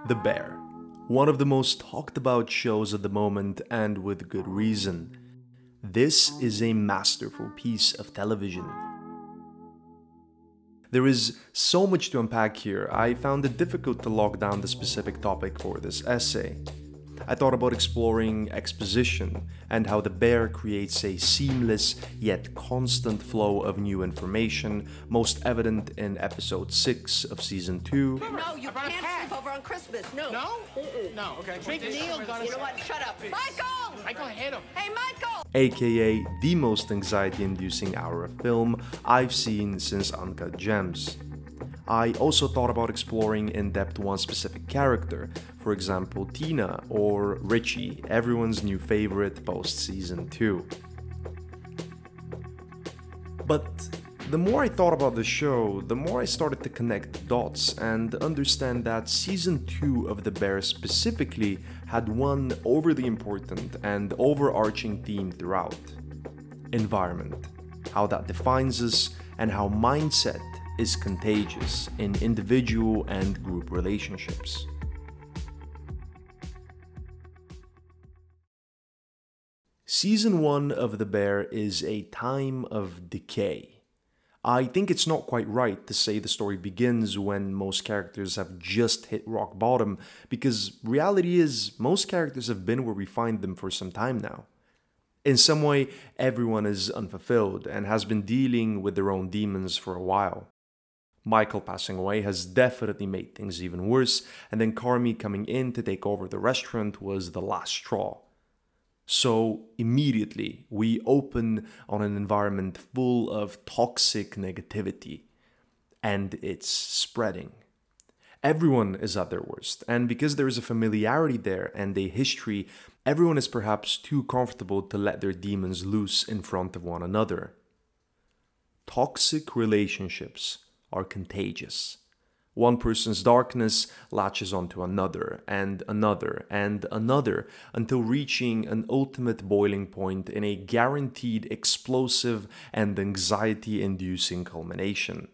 The Bear, one of the most talked about shows at the moment, and with good reason. This is a masterful piece of television. There is so much to unpack here, I found it difficult to lock down the specific topic for this essay. I thought about exploring exposition and how The Bear creates a seamless yet constant flow of new information, most evident in episode 6 of season 2. No, you can't sleep over on Christmas. No. No? No, okay. Big Neil got us. You know what? Shut up. Michael! Michael, hit him. Hey, Michael! AKA the most anxiety-inducing hour of film I've seen since Uncut Gems. I also thought about exploring in depth one specific character, for example Tina or Richie, everyone's new favorite post-season 2. But the more I thought about the show, the more I started to connect the dots and understand that season 2 of The Bear specifically had one overly important and overarching theme throughout: environment, how that defines us, and how mindset is contagious in individual and group relationships. Season 1 of The Bear is a time of decay. I think it's not quite right to say the story begins when most characters have just hit rock bottom, because reality is most characters have been where we find them for some time now. In some way, everyone is unfulfilled and has been dealing with their own demons for a while. Michael passing away has definitely made things even worse, and then Carmy coming in to take over the restaurant was the last straw. So immediately we open on an environment full of toxic negativity, and it's spreading. Everyone is at their worst, and because there is a familiarity there and a history, everyone is perhaps too comfortable to let their demons loose in front of one another. Toxic relationships are contagious. One person's darkness latches onto another, and another, and another, until reaching an ultimate boiling point in a guaranteed explosive and anxiety-inducing culmination.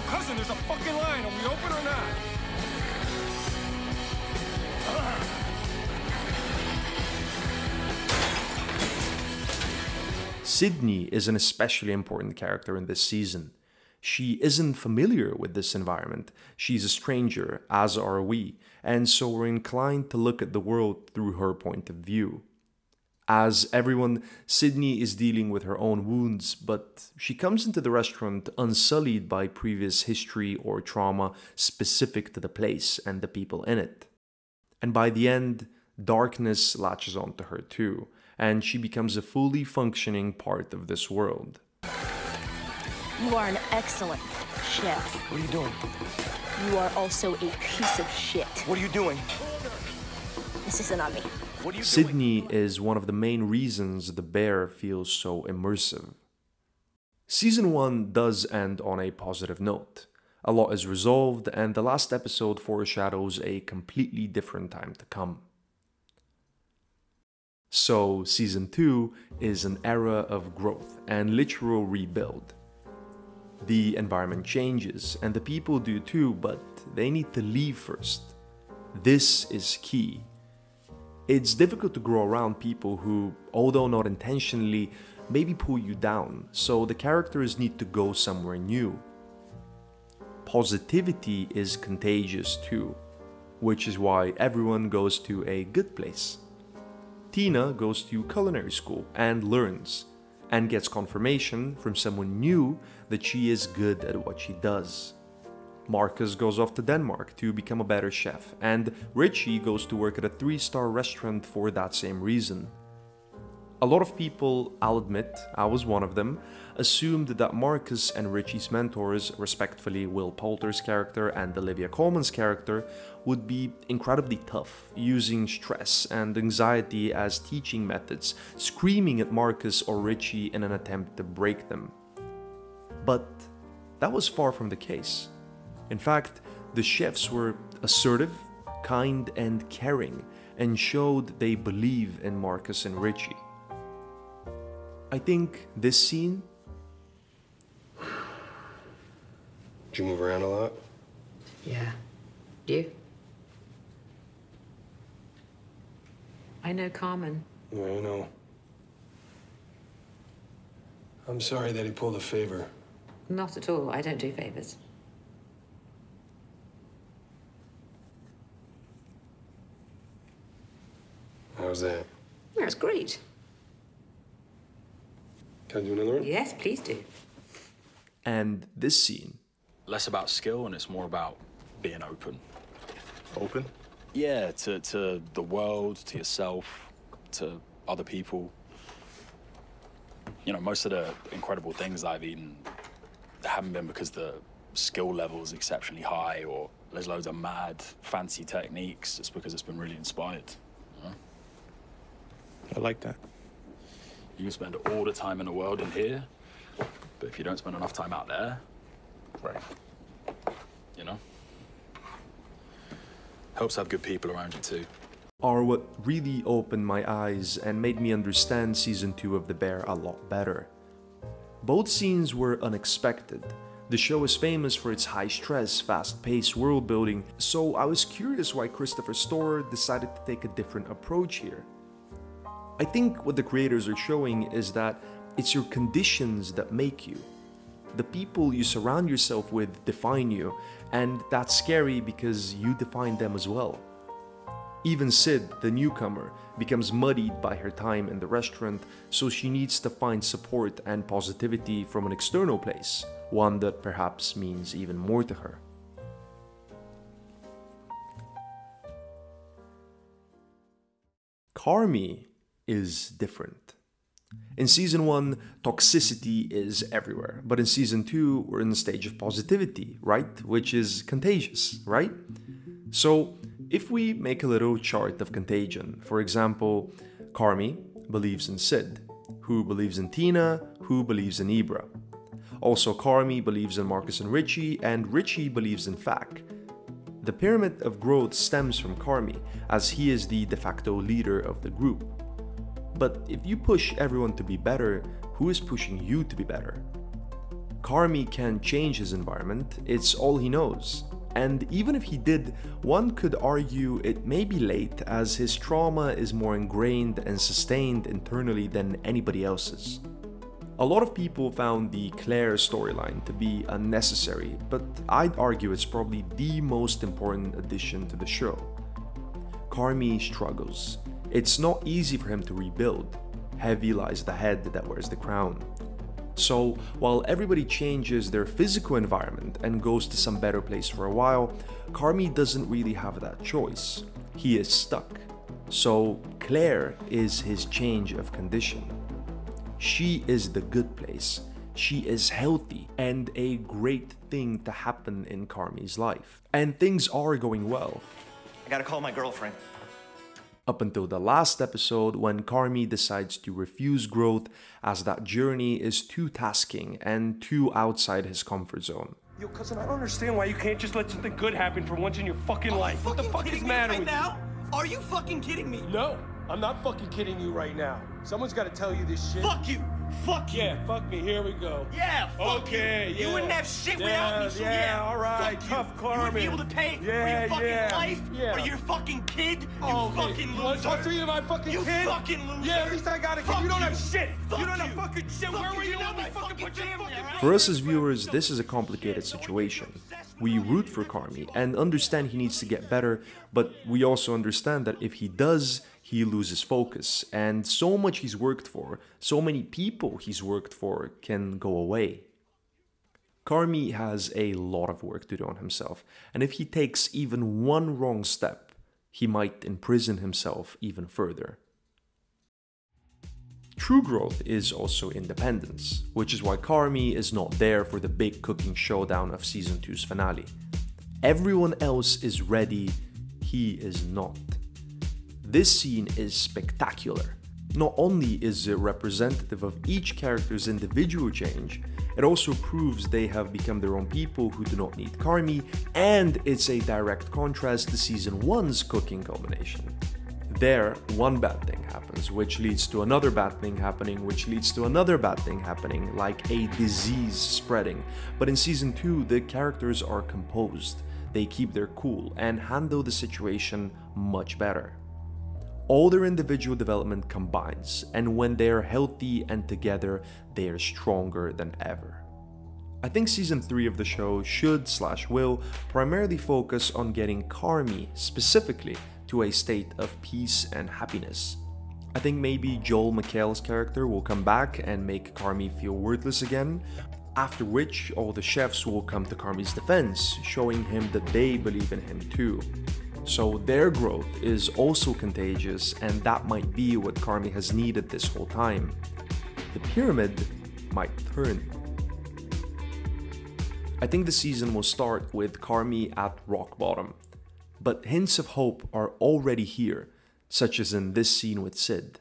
Cousin, there's a fucking line. Are we open or not? Sydney is an especially important character in this season. She isn't familiar with this environment, she's a stranger, as are we, and so we're inclined to look at the world through her point of view. As everyone, Sydney is dealing with her own wounds, but she comes into the restaurant unsullied by previous history or trauma specific to the place and the people in it. And by the end, darkness latches onto her too, and she becomes a fully functioning part of this world. You are an excellent chef. What are you doing? You are also a piece of shit. What are you doing? This isn't on me. What are you Sydney is one of the main reasons The Bear feels so immersive. Season 1 does end on a positive note. A lot is resolved, and the last episode foreshadows a completely different time to come. So, Season 2 is an era of growth and literal rebuild. The environment changes, and the people do too, but they need to leave first. This is key. It's difficult to grow around people who, although not intentionally, maybe pull you down, so the characters need to go somewhere new. Positivity is contagious too, which is why everyone goes to a good place. Tina goes to culinary school and learns, and gets confirmation from someone new that she is good at what she does. Marcus goes off to Denmark to become a better chef, and Richie goes to work at a 3-star restaurant for that same reason. A lot of people, I'll admit, I was one of them, assumed that Marcus and Richie's mentors, respectively Will Poulter's character and Olivia Colman's character, would be incredibly tough, using stress and anxiety as teaching methods, screaming at Marcus or Richie in an attempt to break them. But that was far from the case. In fact, the chefs were assertive, kind, and caring, and showed they believe in Marcus and Richie. I think this scene... Did you move around a lot? Yeah. You? I know Carmen. Yeah, I know. I'm sorry that he pulled a favor. Not at all. I don't do favors. How's that? That's great. Can I do another one? Yes, please do. And this scene... Less about skill and it's more about being open. Open? Yeah, to the world, to yourself, to other people. You know, most of the incredible things I've eaten haven't been because the skill level is exceptionally high or there's loads of mad, fancy techniques. It's because it's been really inspired. You know? I like that. You can spend all the time in the world in here, but if you don't spend enough time out there, Right. you know? Helps have good people around you too. are what really opened my eyes and made me understand Season 2 of The Bear a lot better. Both scenes were unexpected. The show is famous for its high-stress, fast-paced world building, so I was curious why Christopher Storer decided to take a different approach here. I think what the creators are showing is that it's your conditions that make you. The people you surround yourself with define you, and that's scary because you define them as well. Even Sid, the newcomer, becomes muddied by her time in the restaurant, so she needs to find support and positivity from an external place, one that perhaps means even more to her. Carmy is different. In Season 1, toxicity is everywhere, but in Season 2, we're in the stage of positivity, right? Which is contagious, right? So, if we make a little chart of contagion, for example, Carmy believes in Sid, who believes in Tina, who believes in Ibra. Also, Carmy believes in Marcus and Richie believes in Fack. The pyramid of growth stems from Carmy, as he is the de facto leader of the group. But if you push everyone to be better, who is pushing you to be better? Carmy can change his environment, it's all he knows. And even if he did, one could argue it may be late, as his trauma is more ingrained and sustained internally than anybody else's. A lot of people found the Claire storyline to be unnecessary, but I'd argue it's probably the most important addition to the show. Carmy struggles. It's not easy for him to rebuild. Heavy lies the head that wears the crown. So, while everybody changes their physical environment and goes to some better place for a while, Carmy doesn't really have that choice. He is stuck. So, Claire is his change of condition. She is the good place. She is healthy and a great thing to happen in Carmy's life. And things are going well. I gotta call my girlfriend. Up until the last episode, when Carmy decides to refuse growth as that journey is too tasking and too outside his comfort zone. Yo, cousin, I don't understand why you can't just let something good happen for once in your fucking life. What the fuck is matter with you? Are you fucking kidding me? No, I'm not fucking kidding you right now. Someone's gotta tell you this shit. Fuck you! Fuck you! Yeah, fuck me, here we go. Yeah, fuck okay, you! Yeah. You wouldn't have shit without me, so yeah, all right, fuck tough you. Carmen. You would be able to pay for Yeah, your fucking yeah, life yeah. or your fucking kid, you Oh, fucking you want to talk loser. to me to my fucking You kid? fucking loser. Yeah, at least I got a kid. Fuck You don't you. have shit. Fuck you don't have you. fucking shit. Fuck Where were you. you You're when not we my fucking fucking put your family, fucking... alright? For us as viewers, this is a complicated situation. We root for Carmy and understand he needs to get better, but we also understand that if he does, he loses focus, and so much he's worked for, so many people he's worked for can go away. Carmy has a lot of work to do on himself, and if he takes even one wrong step, he might imprison himself even further. True growth is also independence, which is why Carmy is not there for the big cooking showdown of Season 2's finale. Everyone else is ready, he is not. This scene is spectacular. Not only is it representative of each character's individual change, it also proves they have become their own people who do not need Carmy, and it's a direct contrast to Season 1's cooking culmination. There, one bad thing happens, which leads to another bad thing happening, which leads to another bad thing happening, like a disease spreading. But in Season 2, the characters are composed, they keep their cool, and handle the situation much better. All their individual development combines, and when they are healthy and together, they are stronger than ever. I think Season 3 of the show should/will primarily focus on getting Carmy, specifically, to a state of peace and happiness. I think maybe Joel McHale's character will come back and make Carmy feel worthless again, after which all the chefs will come to Carmy's defense, showing him that they believe in him too. So their growth is also contagious, and that might be what Carmy has needed this whole time. The pyramid might turn. I think the season will start with Carmy at rock bottom, but hints of hope are already here, such as in this scene with Sid.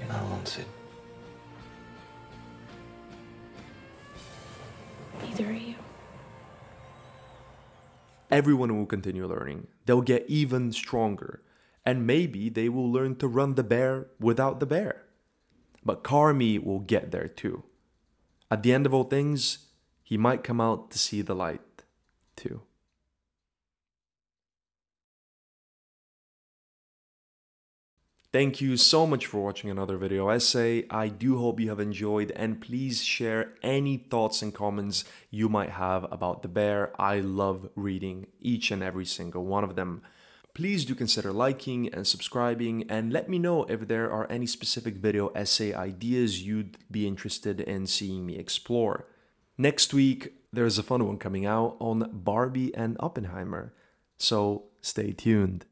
You're not alone, Sid. Neither are you. Everyone will continue learning, they'll get even stronger, and maybe they will learn to run the bear without the bear. But Carmy will get there too. At the end of all things, he might come out to see the light too. Thank you so much for watching another video essay. I do hope you have enjoyed, and please share any thoughts and comments you might have about the bear. I love reading each and every single one of them. Please do consider liking and subscribing, and let me know if there are any specific video essay ideas you'd be interested in seeing me explore. Next week, there's a fun one coming out on Barbie and Oppenheimer, so stay tuned.